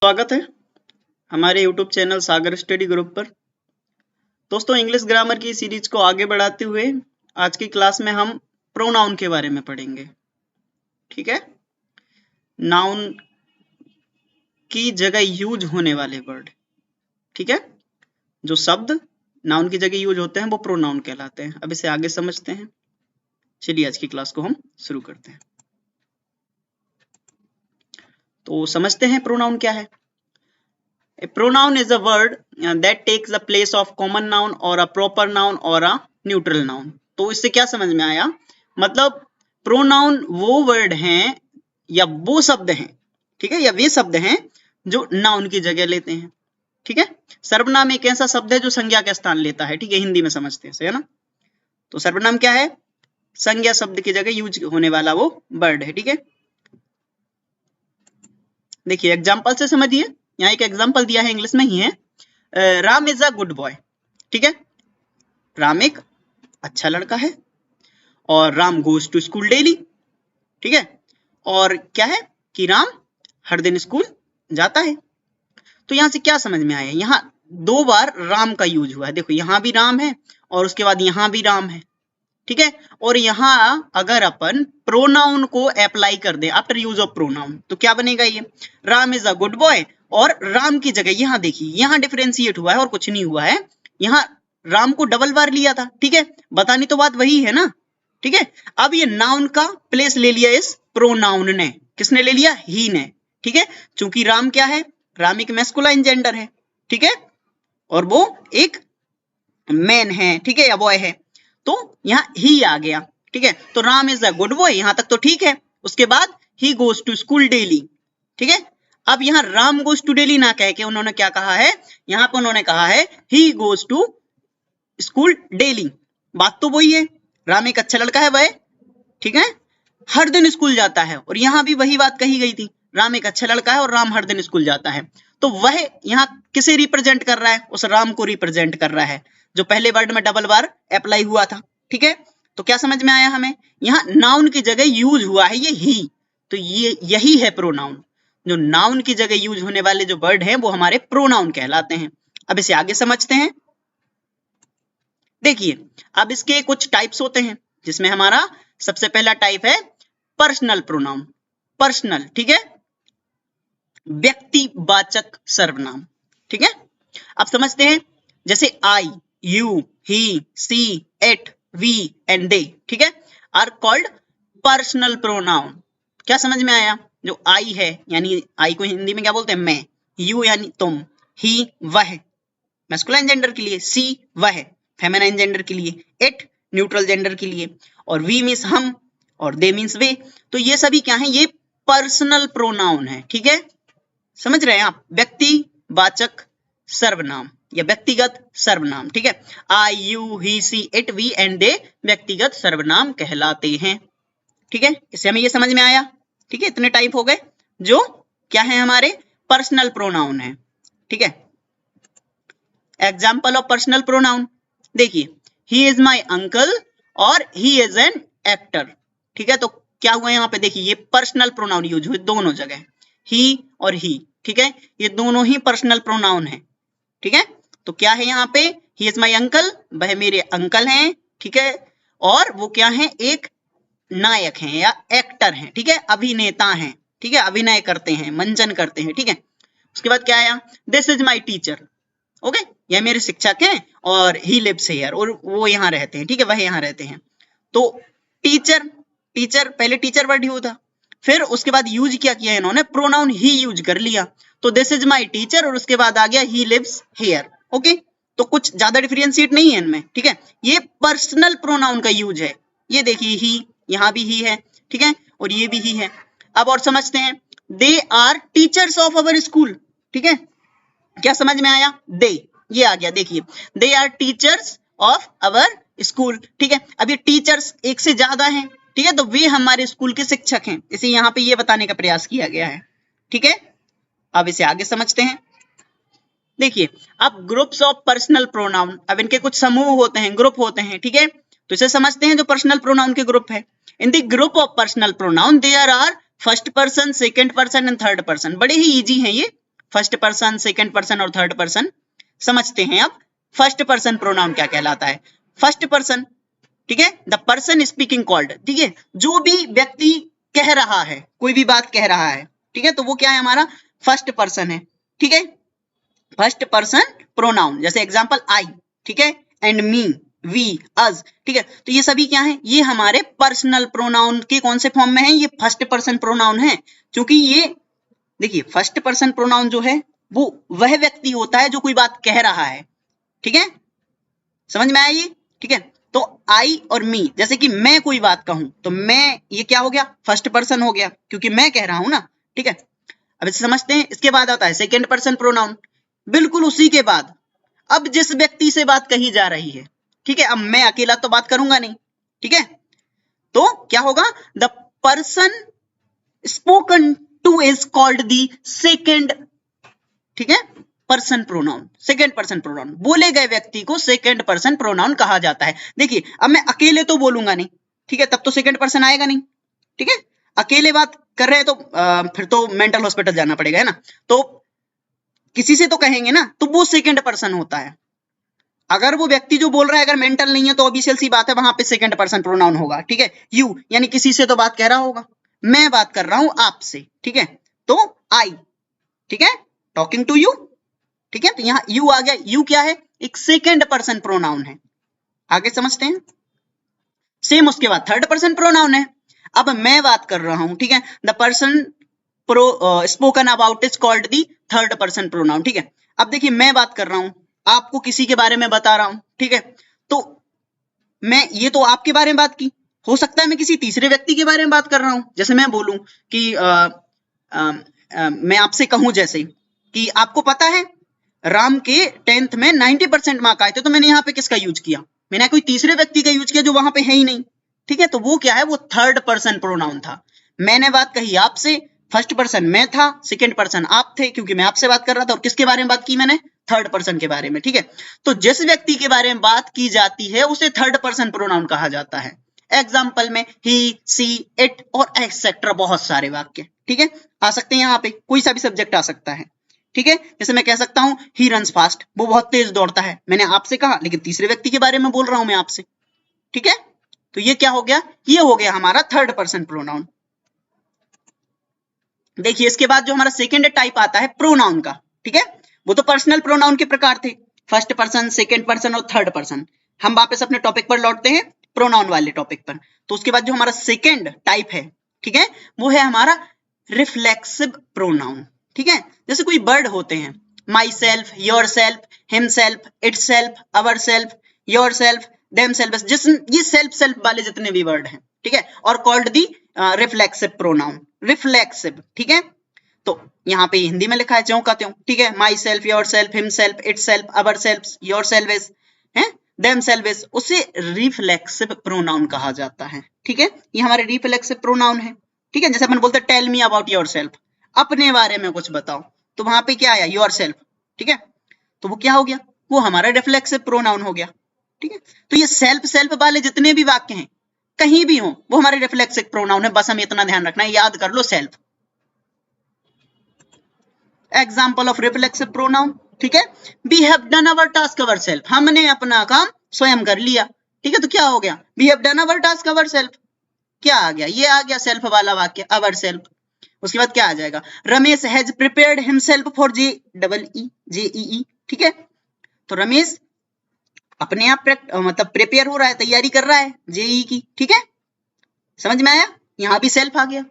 स्वागत है हमारे YouTube चैनल सागर स्टडी ग्रुप पर। दोस्तों, इंग्लिश ग्रामर की सीरीज को आगे बढ़ाते हुए आज की क्लास में हम प्रोनाउन के बारे में पढ़ेंगे। ठीक है, नाउन की जगह यूज होने वाले वर्ड। ठीक है, जो शब्द नाउन की जगह यूज होते हैं वो प्रोनाउन कहलाते हैं। अब इसे आगे समझते हैं। चलिए आज की क्लास को हम शुरू करते हैं। तो समझते हैं प्रोनाउन क्या है। A pronoun is a word that takes the place of common noun or a proper noun or a neutral noun। तो इससे क्या समझ में आया, मतलब प्रोनाउन वो वर्ड हैं या वो शब्द हैं, ठीक है, या वे शब्द हैं जो नाउन की जगह लेते हैं। ठीक है, सर्वनाम एक ऐसा शब्द है जो संज्ञा का स्थान लेता है। ठीक है, हिंदी में समझते हैं, है ना। तो सर्वनाम क्या है, संज्ञा शब्द की जगह यूज होने वाला वो वर्ड है। ठीक है, देखिए एग्जाम्पल से समझिए। यहाँ एक एग्जाम्पल दिया है, इंग्लिश में ही है। Ram is a good boy. ठीक है, राम एक अच्छा लड़का है और Ram goes to school daily. ठीक है, और क्या है कि राम हर दिन स्कूल जाता है। तो यहां से क्या समझ में आया, यहाँ दो बार राम का यूज हुआ है। देखो यहां भी राम है और उसके बाद यहां भी राम है। ठीक है, और यहां अगर अपन प्रोनाउन को अप्लाई कर दें आफ्टर यूज ऑफ प्रोनाउन तो क्या बनेगा, ये Ram is a good boy और राम की जगह यहां देखिए यहां डिफरेंशिएट हुआ है और कुछ नहीं हुआ है। यहां राम को डबल बार लिया था। ठीक है, बतानी तो बात वही है ना। ठीक है, अब ये नाउन का प्लेस ले लिया इस प्रोनाउन ने। किसने ले लिया, ही ने। ठीक है, चूंकि राम क्या है, राम एक मैस्कुलाइन जेंडर है। ठीक है, और वो एक मैन है। ठीक है, या बॉय है, तो यहाँ ही आ गया। ठीक है, तो Ram is a good boy, यहां तक तो ठीक है। उसके बाद he goes to school daily. ठीक है, अब यहाँ राम गोज टू डेली ना कह के उन्होंने क्या कहा है, यहाँ पर उन्होंने कहा है he goes to school daily. बात तो वही है, राम एक अच्छा लड़का है वह, ठीक है, हर दिन स्कूल जाता है। और यहाँ भी वही बात कही गई थी, राम एक अच्छा लड़का है और राम हर दिन स्कूल जाता है। तो वह यहाँ किसे रिप्रेजेंट कर रहा है, उस राम को रिप्रेजेंट कर रहा है जो पहले वर्ड में डबल बार अप्लाई हुआ था। ठीक है, तो क्या समझ में आया हमें, यहाँ नाउन की जगह यूज हुआ है ये ही। तो ये यही है प्रोनाउन। जो नाउन की जगह यूज होने वाले जो वर्ड हैं वो हमारे प्रोनाउन कहलाते हैं। अब इसे आगे समझते हैं। देखिए अब इसके कुछ टाइप्स होते हैं, जिसमें हमारा सबसे पहला टाइप है पर्सनल प्रोनाउन। पर्सनल, ठीक है, व्यक्तिवाचक सर्वनाम। ठीक है, अब समझते हैं, जैसे I, you, he, she, it, we and they, ठीक है, आर कॉल्ड पर्सनल प्रोनाउन। क्या समझ में आया, जो आई है यानी आई को हिंदी में क्या बोलते हैं, मैं, यू यानी तुम, ही वह मैस्कुलाइन जेंडर के लिए, सी वह फेमिनाइन जेंडर के लिए, इट न्यूट्रल जेंडर के लिए, और वी मीन्स हम और दे मीन्स वे। तो ये सभी क्या है, ये पर्सनल प्रोनाउन है। ठीक है, समझ रहे हैं आप, व्यक्तिवाचक सर्वनाम या व्यक्तिगत सर्वनाम। ठीक है, I, you, he, she, it, we and they व्यक्तिगत सर्वनाम कहलाते हैं। ठीक है, इससे हमें ये समझ में आया। ठीक है, इतने टाइप हो गए जो क्या है, हमारे पर्सनल प्रोनाउन है। ठीक है, एग्जाम्पल ऑफ पर्सनल प्रोनाउन देखिए, ही इज माई अंकल और ही इज एन एक्टर। ठीक है, तो क्या हुआ यहाँ पे, देखिए ये पर्सनल प्रोनाउन यूज हुए दोनों जगह, ही और ही। ठीक है, ये दोनों ही पर्सनल प्रोनाउन है। ठीक है, तो क्या है यहाँ पे, ही इज माई अंकल, वह मेरे अंकल हैं। ठीक है, और वो क्या है, एक नायक हैं या एक्टर हैं। ठीक है, अभिनेता हैं। ठीक है, अभिनय करते हैं, मंचन करते हैं। ठीक है, उसके बाद क्या आया, this is my teacher. Okay, यह मेरे शिक्षक हैं और ही लिव्स हियर, और वो यहाँ रहते हैं। ठीक है, वह यहाँ रहते हैं। तो टीचर, टीचर पहले टीचर वर्ड ही था, फिर उसके बाद यूज क्या किया इन्होंने, प्रोनाउन ही यूज कर लिया। तो दिस इज माई टीचर और उसके बाद आ गया ही लिव्स हियर। ओके, तो कुछ ज्यादा डिफरेंशिएट नहीं है इनमें। ठीक है, ये पर्सनल प्रोनाउन का यूज है। ये देखिए ही, यहाँ भी ही है। ठीक है, और ये भी ही है। अब और समझते हैं, they are teachers of our school. ठीक है, क्या समझ में आया, दे, ये आ गया, देखिए they are teachers of our school. ठीक है, अब ये टीचर्स एक से ज्यादा हैं। ठीक है, तो वे हमारे स्कूल के शिक्षक हैं, इसे यहाँ पे ये बताने का प्रयास किया गया है। ठीक है, अब इसे आगे समझते हैं। देखिए अब ग्रुप्स ऑफ पर्सनल प्रोनाउन, अब इनके कुछ समूह होते हैं, ग्रुप होते हैं। ठीक है, तो इसे समझते हैं जो पर्सनल प्रोनाउन के ग्रुप है। In the group of personal pronoun there are first person, second person and third person. बड़े ही इजी हैं ये, फर्स्ट पर्सन, सेकंड पर्सन और थर्ड पर्सन। समझते हैं अब फर्स्ट पर्सन प्रोनाउन क्या कहलाता है। फर्स्ट पर्सन, ठीक है, द पर्सन स्पीकिंग कॉल्ड, ठीक है, जो भी व्यक्ति कह रहा है, कोई भी बात कह रहा है, ठीक है, तो वो क्या है हमारा फर्स्ट पर्सन है, ठीक है, फर्स्ट पर्सन प्रोनाउन। जैसे एग्जांपल आई, ठीक है, एंड मी, वी, अस, ठीक है, तो ये सभी क्या है, ये हमारे पर्सनल प्रोनाउन के कौन से फॉर्म में है, ये फर्स्ट पर्सन प्रोनाउन है। क्योंकि ये देखिए फर्स्ट पर्सन प्रोनाउन जो है वो वह व्यक्ति होता है जो कोई बात कह रहा है, ठीक है, समझ में आया ये, ठीक है। तो आई और मी, जैसे कि मैं कोई बात कहूं तो मैं, ये क्या हो गया, फर्स्ट पर्सन हो गया क्योंकि मैं कह रहा हूं ना, ठीक है। अब इसे समझते हैं। इसके बाद आता है सेकेंड पर्सन प्रोनाउन, बिल्कुल उसी के बाद अब जिस व्यक्ति से बात कही जा रही है, ठीक है, अब मैं अकेला तो बात करूंगा नहीं, ठीक है, तो क्या होगा, the person spoken two is called the second, ठीक है, person pronoun, second person pronoun, बोले गए व्यक्ति को सेकेंड पर्सन प्रोनाउन कहा जाता है। देखिए अब मैं अकेले तो बोलूंगा नहीं, ठीक है, तब तो सेकेंड पर्सन आएगा नहीं, ठीक है, अकेले बात कर रहे हैं तो फिर तो मेंटल हॉस्पिटल जाना पड़ेगा, है ना, तो किसी से तो कहेंगे ना, तो वो सेकेंड पर्सन होता है। अगर वो व्यक्ति जो बोल रहा है अगर मेंटल नहीं है तो ऑब्वियस सी बात है वहां पे सेकेंड पर्सन प्रोनाउन होगा, ठीक है। यू यानी किसी से तो बात कह रहा होगा, मैं बात कर रहा हूं आपसे, ठीक है, तो आई, ठीक है, टॉकिंग टू यू, ठीक है, तो यहां यू आ गया। यू क्या है, एक सेकेंड पर्सन प्रोनाउन है। आगे समझते हैं। सेम उसके बाद थर्ड पर्सन प्रोनाउन है। अब मैं बात कर रहा हूं, ठीक है, the person spoken about is called the third person pronoun, ठीक है। अब देखिए मैं बात कर रहा हूं, आपको किसी के बारे में बता रहा हूं, ठीक है, तो मैं ये तो आपके बारे में बात की, हो सकता है मैं किसी तीसरे व्यक्ति के बारे में बात कर रहा हूं। जैसे मैं बोलूं कि मैं आपसे कहूं जैसे कि आपको पता है राम के 10th में 90% मार्क आए थे, तो मैंने यहाँ पे किसका यूज किया, मैंने कोई तीसरे व्यक्ति का यूज किया जो वहां पे है ही नहीं, ठीक है, तो वो क्या है, वो थर्ड पर्सन प्रोनाउन था। मैंने बात कही आपसे, फर्स्ट पर्सन मैं था, सेकंड पर्सन आप थे क्योंकि मैं आपसे बात कर रहा था, और किसके बारे में बात की मैंने, थर्ड पर्सन के बारे में, ठीक है। तो जिस व्यक्ति के बारे में बात की जाती है उसे थर्ड पर्सन प्रोनाउन कहा जाता है। एग्जाम्पल में ही, सी, इट और एक्सेट्रा बहुत सारे वाक्य, ठीक है, आ सकते हैं, यहाँ पे कोई सा भी सब्जेक्ट आ सकता है, ठीक है। जैसे मैं कह सकता हूं ही रन्स फास्ट, वो बहुत तेज दौड़ता है, मैंने आपसे कहा लेकिन तीसरे व्यक्ति के बारे में बोल रहा हूं मैं आपसे, ठीक है, तो ये क्या हो गया, ये हो गया हमारा थर्ड पर्सन प्रोनाउन। देखिए इसके बाद जो हमारा सेकेंड टाइप आता है प्रोनाउन का, ठीक है, वो तो पर्सनल प्रोनाउन के प्रकार थे, फर्स्ट पर्सन, सेकेंड पर्सन और थर्ड पर्सन। हम वापस अपने टॉपिक पर लौटते हैं, प्रोनाउन वाले टॉपिक पर। तो उसके बाद जो हमारा सेकेंड टाइप है, ठीक है, वो है हमारा रिफ्लेक्सिव प्रोनाउन, ठीक है। जैसे कोई वर्ड होते हैं, my self, your self, him self, it self, our self, your self, them self, ये सेल्फ वाले जितने भी वर्ड हैं, ठीक है, और called the reflexive pronoun, reflexive, ठीक है। तो यहाँ पे हिंदी में लिखा है ज्यों का त्यों, ठीक है, my self, your self, him self, it self, our self, your self है, देम सेल्फ, उसे रिफ्लेक्सिव प्रोनाउन कहा जाता है, ठीक है। ये हमारे रिफ्लेक्सिव प्रोनाउन है, ठीक है। जैसे अपन बोलते हैं tell me about yourself, अपने बारे में कुछ बताओ, तो वहां पे क्या आया, योर सेल्फ, ठीक है, तो वो क्या हो गया, वो हमारा रिफ्लेक्सिव प्रोनाउन हो गया, ठीक है। तो ये सेल्फ सेल्फ वाले जितने भी वाक्य हैं कहीं भी हो वो हमारे रिफ्लेक्सिव प्रोनाउन है, बस हमें इतना ध्यान रखना है, याद कर लो self. Example of reflexive pronoun, ठीक है, we have done our task our self, हमने अपना काम स्वयं कर लिया, ठीक है, तो क्या हो गया, we have done our task our self, क्या आ गया, ये आ गया सेल्फ वाला वाक्य, अवर सेल्फ। उसके बाद क्या आ जाएगा, Ramesh has prepared himself for JEE, ठीक है, तो रमेश अपने आप मतलब प्रिपेयर हो रहा है, तैयारी कर रहा है जेईई की, ठीक है, समझ में आया, यहां भी सेल्फ आ गया।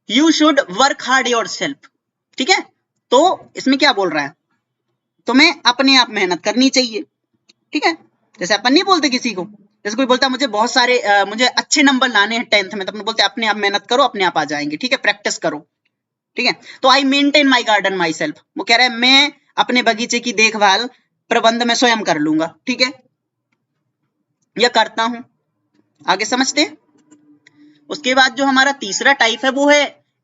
You should work hard your self, ठीक है, तो इसमें क्या बोल रहा है, तुम्हें अपने आप मेहनत करनी चाहिए, ठीक है। जैसे अपन नहीं बोलते किसी को, जैसे कोई बोलता है मुझे बहुत सारे मुझे अच्छे नंबर लाने हैं 10th में, तो अपन बोलते हैं अपने आप मेहनत करो, अपने आप आ जाएंगे, ठीक है, प्रैक्टिस करो, ठीक है। तो I maintain my garden my self, वो कह रहा है मैं अपने बगीचे की देखभाल प्रबंध में स्वयं कर लूंगा, ठीक है, या करता हूं। आगे समझते हैं। उसके बाद जो हमारा तीसरा टाइप है वो है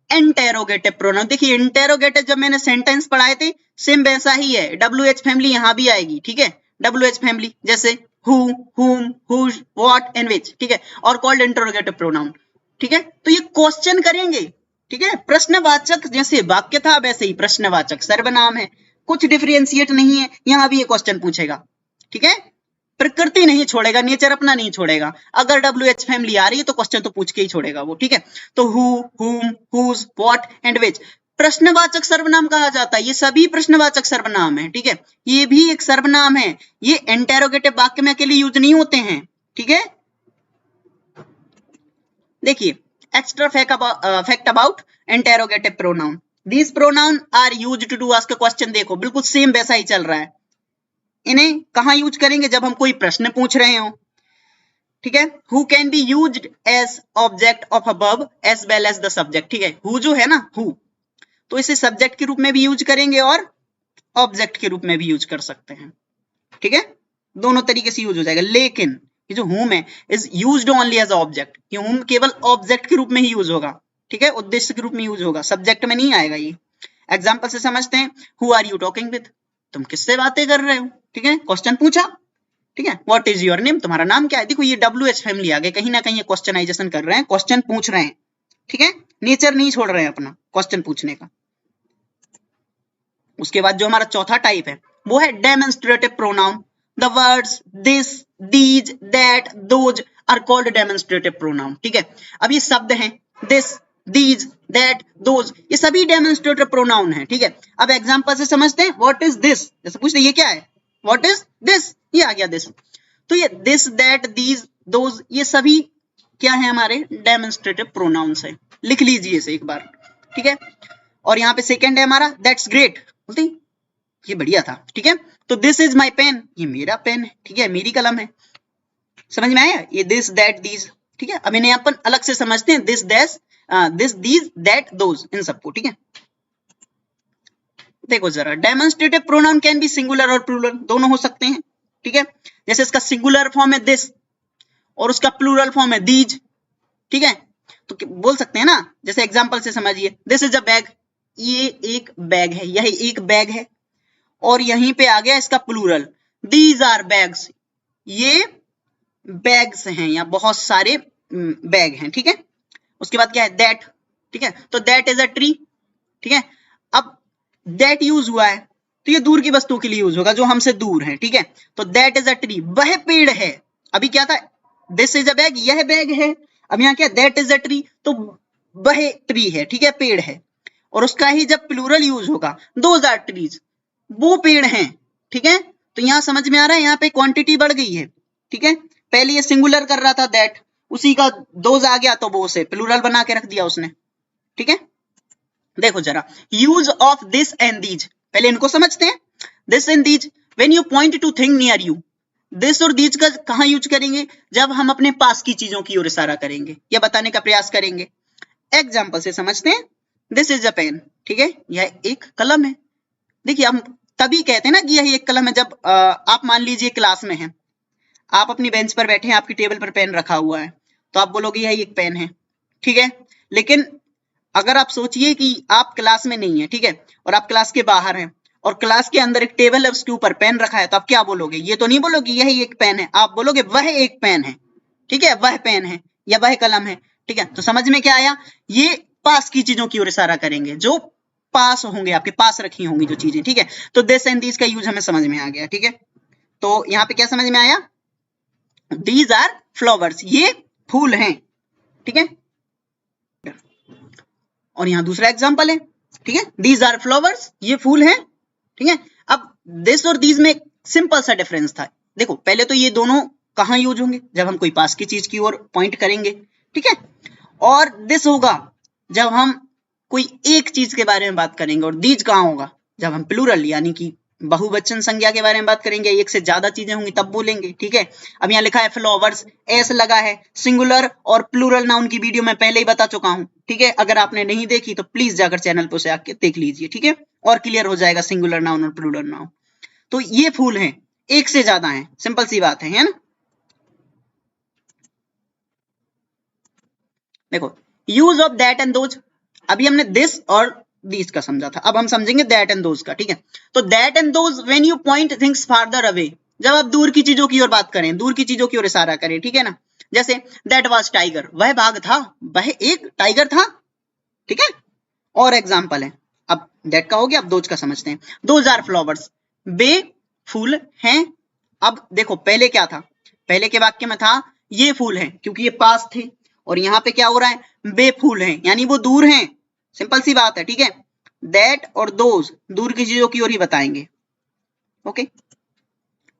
इंटेरोगेटिव प्रोनाउन। देखिए इंटेरोगेटिव जब मैंने सेंटेंस पढ़ाए थे सेम वैसा ही है, WH फैमिली यहां भी आएगी, ठीक है, WH फैमिली जैसे who, whom, whose, what and which, ठीक है, और कॉल्ड इंटेरोगेटिव प्रोनाउन, ठीक है। तो ये क्वेश्चन करेंगे, ठीक है, प्रश्नवाचक जैसे वाक्य था वैसे ही प्रश्नवाचक सर्वनाम है, कुछ डिफरेंशिएट नहीं है। यहाँ भी ये क्वेश्चन पूछेगा, ठीक है, प्रकृति नहीं छोड़ेगा, नेचर अपना नहीं छोड़ेगा। अगर WH फैमिली आ रही है तो क्वेश्चन तो पूछ के ही छोड़ेगा वो, ठीक है। तो हु, हुम, हुज, व्हाट एंड विच प्रश्नवाचक सर्वनाम कहा जाता है। ये सभी प्रश्नवाचक सर्वनाम है, ठीक है, ये भी एक सर्वनाम है। ये इंटेरोगेटिव वाक्य में अकेले यूज नहीं होते हैं, ठीक है। देखिए extra fact about interrogative pronoun, these pronoun are used to ask a question. देखो बिल्कुल सेम वैसा ही चल रहा है। इन्हें कहां यूज करेंगे? जब हम कोई प्रश्न पूछ रहे हो, ठीक है। Who can be used as object of a verb as well as the subject, ठीक है। हु जो है ना, हु, तो इसे सब्जेक्ट के रूप में भी यूज करेंगे और ऑब्जेक्ट के रूप में भी यूज कर सकते हैं, ठीक है, दोनों तरीके से यूज हो जाएगा। लेकिन ये जो हुम है is used only as object, ये हुम केवल ऑब्जेक्ट के रूप में ही यूज होगा, ठीक है, उद्देश्य के रूप में यूज होगा, सब्जेक्ट में नहीं आएगा ये। एग्जाम्पल से समझते हैं, who are you talking with, तुम किससे बातें कर रहे हो, ठीक है, क्वेश्चन पूछा, ठीक है। व्हाट इज योर नेम, तुम्हारा नाम क्या है। देखो ये WH फैमिली आ गए, कहीं ना कहीं ये क्वेश्चनाइजेशन कर रहे हैं, क्वेश्चन पूछ रहे हैं, ठीक है, नेचर नहीं छोड़ रहे हैं अपना क्वेश्चन पूछने का। उसके बाद जो हमारा चौथा टाइप है वो है demonstrative pronoun. The words this, these, that, those are called demonstrative pronoun, ठीक है। अब ये शब्द हैं दिस, दीज, दैट, दोज, ये सभी डेमोन्स्ट्रेटिव प्रोनाउन है, ठीक है। अब एग्जांपल से समझते हैं, व्हाट इज दिस, जैसे पूछते ये क्या है, व्हाट इज दिस, ये आ गया दिस। तो ये दिस, दैट, दीज, दोज, ये सभी क्या है हमारे डेमोन्स्ट्रेटिव प्रोनाउंस है। लिख लीजिए इसे एक बार, ठीक है। और यहाँ पे सेकंड है हमारा दैट्स ग्रेट, बोलते ये बढ़िया था, ठीक है। तो दिस इज माई पेन, ये मेरा पेन है, ठीक है, मेरी कलम है। समझ में आया ये दिस, दैट, दीज, ठीक है। अब इन्हें अपन अलग से समझते हैं, this, this, these, that, those, इन सबको, ठीक है। देखो जरा, demonstrative pronoun can be singular और प्लूरल, दोनों हो सकते हैं, ठीक है। जैसे इसका सिंगुलर फॉर्म है दिस और उसका प्लूरल फॉर्म है दीज, ठीक है। तो बोल सकते हैं ना, जैसे एग्जांपल से समझिए, दिस इज अ बैग, ये एक बैग है, यह एक बैग है। और यहीं पे आ गया इसका प्लूरल, दीज आर बैग्स, ये बैग्स हैं या बहुत सारे बैग हैं, ठीक है। उसके बाद क्या है दैट, ठीक है, तो दैट इज अ ट्री, ठीक है। अब दैट यूज हुआ है तो ये दूर की वस्तुओं के लिए यूज होगा जो हमसे दूर है, ठीक है। तो दैट इज अ ट्री, वह पेड़ है। अभी क्या था, दिस इज अ बैग, यह बैग है। अब यहाँ क्या, दैट इज अ ट्री, तो वह ट्री है, ठीक है, पेड़ है। और उसका ही जब प्लूरल यूज होगा, दोज आर ट्रीज, वो पेड़ हैं, ठीक है। तो यहां समझ में आ रहा है, यहाँ पे क्वांटिटी बढ़ गई है, ठीक है। पहले ये सिंगुलर कर रहा था दैट, उसी का दोज आ गया तो वो उसे प्लूरल बना के रख दिया उसने, ठीक है। देखो जरा, use of this and these, पहले इनको समझते हैं। This and these, when you point two thing near you, this और दीज का कहां यूज करेंगे, जब हम अपने पास की चीजों की ओर इशारा करेंगे या बताने का प्रयास करेंगे। एग्जाम्पल से समझते हैं, दिस इज अ पेन, ठीक है, यह एक कलम है। देखिए हम तभी कहते हैं ना कि यह एक कलम है, जब आप मान लीजिए क्लास में हैं, आप अपनी बेंच पर बैठे हैं, आपकी टेबल पर पेन रखा हुआ है, तो आप बोलोगे यह एक पेन है, ठीक है। लेकिन अगर आप सोचिए कि आप क्लास में नहीं है, ठीक है, और आप क्लास के बाहर हैं और क्लास के अंदर एक टेबल है, उसके ऊपर पेन रखा है, तो आप क्या बोलोगे, ये तो नहीं बोलोगे यह एक पेन है, आप बोलोगे वह एक पेन है, ठीक है, वह पेन है या वह कलम है, ठीक है। तो समझ में क्या आया, ये पास की चीजों की ओर इशारा करेंगे, जो पास होंगे, आपके पास रखी होंगी जो चीजें, ठीक है। तो दिस एंड दीज का यूज हमें समझ में आ गया, ठीक है। तो यहाँ पे क्या समझ में आया, दीज आर फ्लावर्स, ये फूल हैं, ठीक है। और यहाँ दूसरा एग्जांपल है, ठीक है, दीज आर फ्लावर्स, ये फूल हैं, ठीक है। अब दिस और दीज में सिंपल सा डिफरेंस था। देखो पहले तो ये दोनों कहाँ यूज होंगे, जब हम कोई पास की चीज की ओर पॉइंट करेंगे, ठीक है। और दिस होगा जब हम कोई एक चीज के बारे में बात करेंगे, और दीज कहाँ होगा, जब हम प्लूरल यानी कि बहुवचन संज्ञा के बारे में बात करेंगे, एक से ज्यादा चीजें होंगी तब बोलेंगे, ठीक है। अब यहाँ लिखा है फ्लावर्स, एस लगा है, सिंगुलर और प्लूरल नाउन की वीडियो मैं पहले ही बता चुका हूं, ठीक है। अगर आपने नहीं देखी तो प्लीज जाकर चैनल पर से आके देख लीजिए, ठीक है, और क्लियर हो जाएगा सिंगुलर नाउन और प्लूरल नाउन। तो ये फूल हैं, एक से ज्यादा हैं, सिंपल सी बात है ना। देखो use of that and those, अभी हमने दिस और दीज का समझा था, अब हम समझेंगे दैट एंड दोज का, ठीक है। तो that and those when you point things farther away, जब आप दूर की चीजों की ओर बात करें, दूर की चीजों की ओर इशारा करें, ठीक है ना। जैसे दैट वाज टाइगर, वह बाघ था, वह एक टाइगर था, ठीक है। और एग्जाम्पल है, अब दैट का हो गया, अब दोज का समझते हैं। दोज आर फ्लावर्स, वे फूल हैं। अब देखो पहले क्या था, पहले के वाक्य में था ये फूल हैं, क्योंकि ये पास थे, और यहाँ पे क्या हो रहा है, वे फूल हैं, यानी वो दूर हैं। सिंपल सी बात है, ठीक है। दैट और दोज दूर की चीजों की ओर ही बताएंगे। ओके,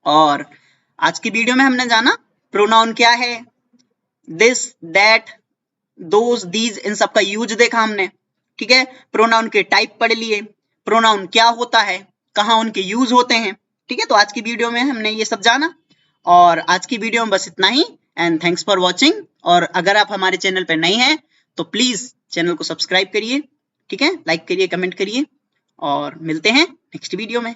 और आज की वीडियो में हमने जाना प्रोनाउन क्या है, दिस, दैट, दोज, दीज, इन सब का यूज देखा हमने, ठीक है। प्रोनाउन के टाइप पढ़ लिए, प्रोनाउन क्या होता है, कहाँ उनके यूज होते हैं, ठीक है। तो आज की वीडियो में हमने ये सब जाना, और आज की वीडियो में बस इतना ही। And thanks for watching. और अगर आप हमारे चैनल पर नए हैं तो प्लीज चैनल को सब्सक्राइब करिए, ठीक है, लाइक करिए, कमेंट करिए, और मिलते हैं नेक्स्ट वीडियो में।